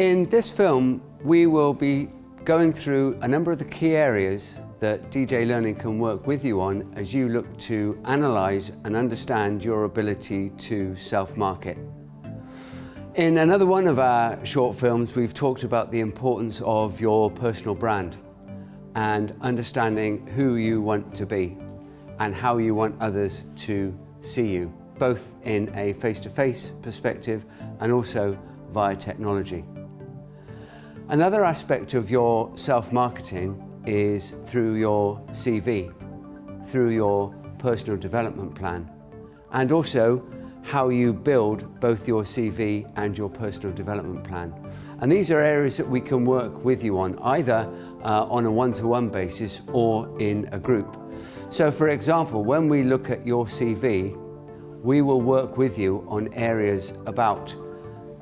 In this film, we will be going through a number of the key areas that DJ Learning can work with you on as you look to analyse and understand your ability to self-market. In another one of our short films, we've talked about the importance of your personal brand and understanding who you want to be and how you want others to see you, both in a face-to-face perspective and also via technology. Another aspect of your self-marketing is through your CV, through your personal development plan, and also how you build both your CV and your personal development plan. And these are areas that we can work with you on, either on a one-to-one basis or in a group. So for example, when we look at your CV, we will work with you on areas about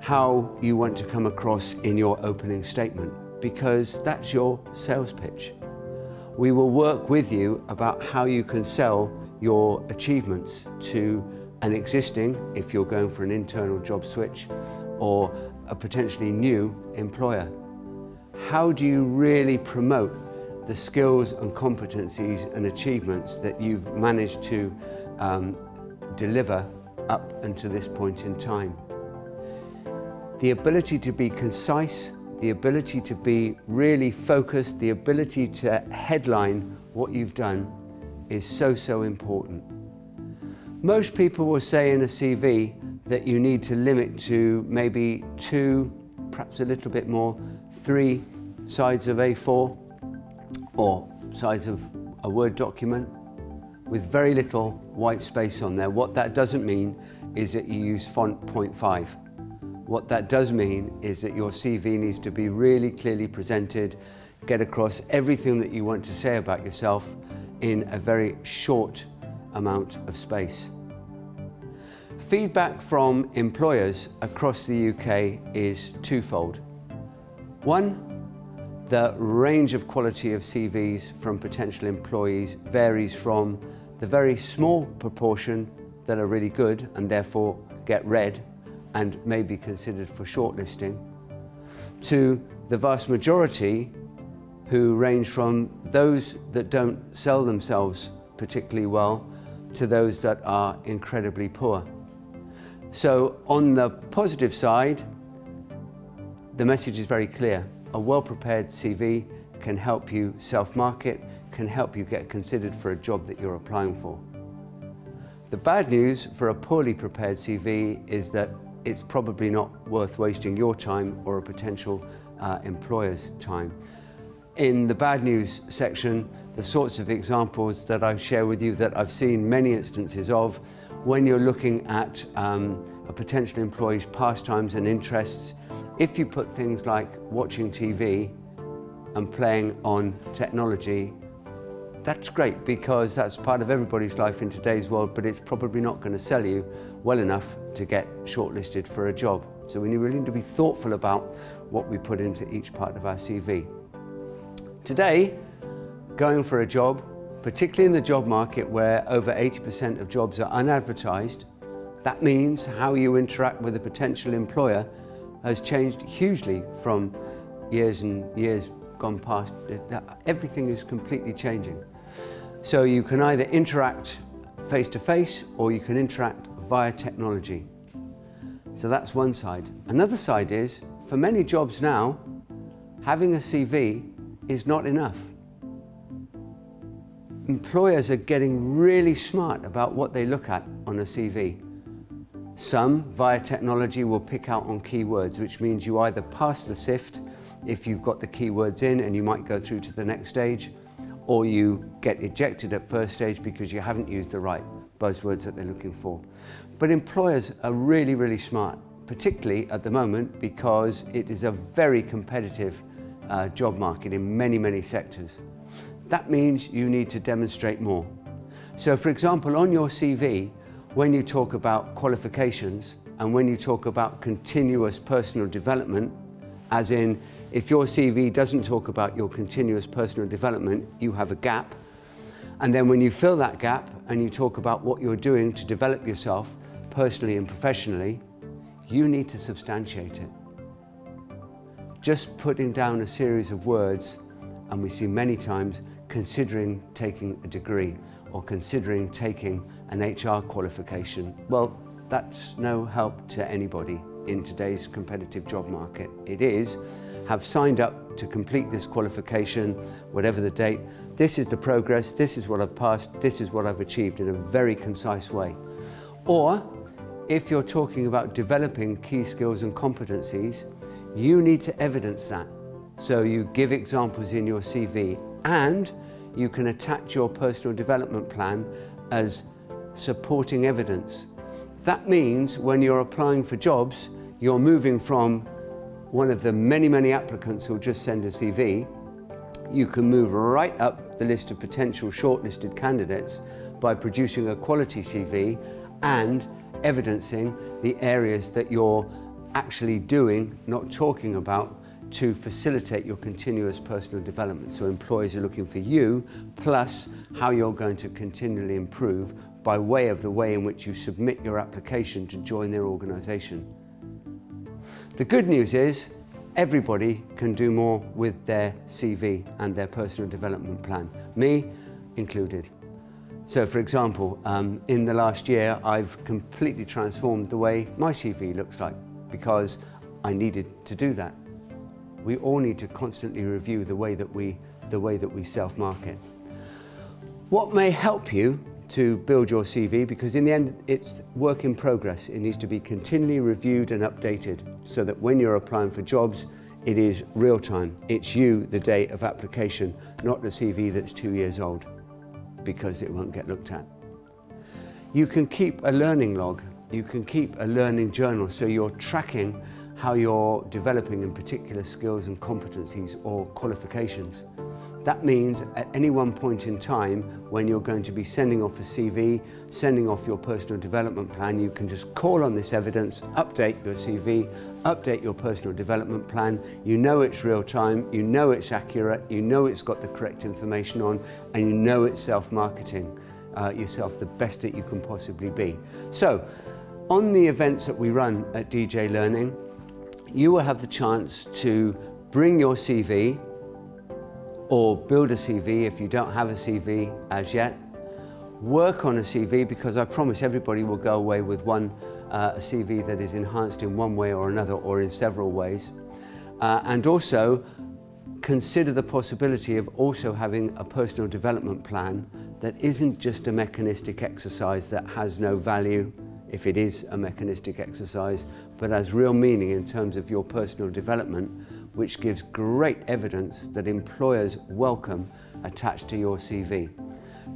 how you want to come across in your opening statement, because that's your sales pitch. We will work with you about how you can sell your achievements to an existing, if you're going for an internal job switch, or a potentially new employer. How do you really promote the skills and competencies and achievements that you've managed to deliver up until this point in time? The ability to be concise, the ability to be really focused, the ability to headline what you've done is so important. Most people will say in a CV that you need to limit to maybe 2, perhaps a little bit more, 3 sides of A4 or size of a Word document with very little white space on there. What that doesn't mean is that you use font 0.5. What that does mean is that your CV needs to be really clearly presented, get across everything that you want to say about yourself in a very short amount of space. Feedback from employers across the UK is twofold. One, the range of quality of CVs from potential employees varies from the very small proportion that are really good and therefore get read and may be considered for shortlisting, to the vast majority who range from those that don't sell themselves particularly well to those that are incredibly poor. So on the positive side, the message is very clear. A well-prepared CV can help you self-market, can help you get considered for a job that you're applying for. The bad news for a poorly prepared CV is that it's probably not worth wasting your time or a potential employer's time. In the bad news section, the sorts of examples that I share with you that I've seen many instances of, when you're looking at a potential employee's pastimes and interests, if you put things like watching TV and playing on technology, that's great because that's part of everybody's life in today's world, but it's probably not going to sell you well enough to get shortlisted for a job. So we really need to be thoughtful about what we put into each part of our CV. Today, going for a job, particularly in the job market where over 80% of jobs are unadvertised, that means how you interact with a potential employer has changed hugely from years and years gone past. Everything is completely changing. So you can either interact face-to-face or you can interact via technology. So that's one side. Another side is, for many jobs now, having a CV is not enough. Employers are getting really smart about what they look at on a CV. Some, via technology, will pick out on keywords, which means you either pass the sift if you've got the keywords in and you might go through to the next stage, or you get ejected at first stage because you haven't used the right buzzwords that they're looking for. But employers are really smart, particularly at the moment because it is a very competitive job market in many sectors. That means you need to demonstrate more. So for example, on your CV, when you talk about qualifications and when you talk about continuous personal development, as in if your CV doesn't talk about your continuous personal development, you have a gap. And then when you fill that gap and you talk about what you're doing to develop yourself personally and professionally, you need to substantiate it. just putting down a series of words, and we see many times considering taking a degree or considering taking an HR qualification. Well, that's no help to anybody in today's competitive job market. It is, have signed up to complete this qualification, whatever the date. This is the progress, this is what I've passed, this is what I've achieved in a very concise way. Or, if you're talking about developing key skills and competencies, you need to evidence that. So you give examples in your CV, and you can attach your personal development plan as supporting evidence. That means when you're applying for jobs, you're moving from one of the many applicants who'll just send a CV. You can move right up the list of potential shortlisted candidates by producing a quality CV and evidencing the areas that you're actually doing, not talking about, to facilitate your continuous personal development. So employers are looking for you, plus how you're going to continually improve by way of the way in which you submit your application to join their organisation. The good news is everybody can do more with their CV and their personal development plan, me included. So for example, in the last year, I've completely transformed the way my CV looks like because I needed to do that. We all need to constantly review the way that we self-market. What may help you to build your CV, because in the end it's work in progress. It needs to be continually reviewed and updated so that when you're applying for jobs, it is real time. It's you, the day of application, not the CV that's 2 years old, because it won't get looked at. You can keep a learning log. You can keep a learning journal, so you're tracking how you're developing in particular skills and competencies or qualifications. That means at any one point in time, when you're going to be sending off a CV, sending off your personal development plan, you can just call on this evidence, update your CV, update your personal development plan. You know it's real time, you know it's accurate, you know it's got the correct information on, and you know it's self-marketing yourself the best that you can possibly be. So, on the events that we run at DJ Learning, you will have the chance to bring your CV or build a CV if you don't have a CV as yet. Work on a CV, because I promise everybody will go away with a CV that is enhanced in one way or another or in several ways. And also consider the possibility of also having a personal development plan that isn't just a mechanistic exercise that has no value if it is a mechanistic exercise, but has real meaning in terms of your personal development, which gives great evidence that employers welcome attached to your CV.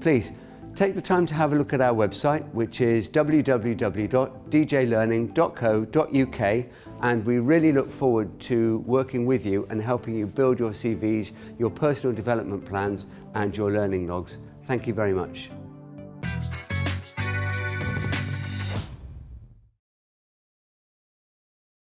Please take the time to have a look at our website, which is www.djlearning.co.uk, and we really look forward to working with you and helping you build your CVs, your personal development plans, and your learning logs. Thank you very much.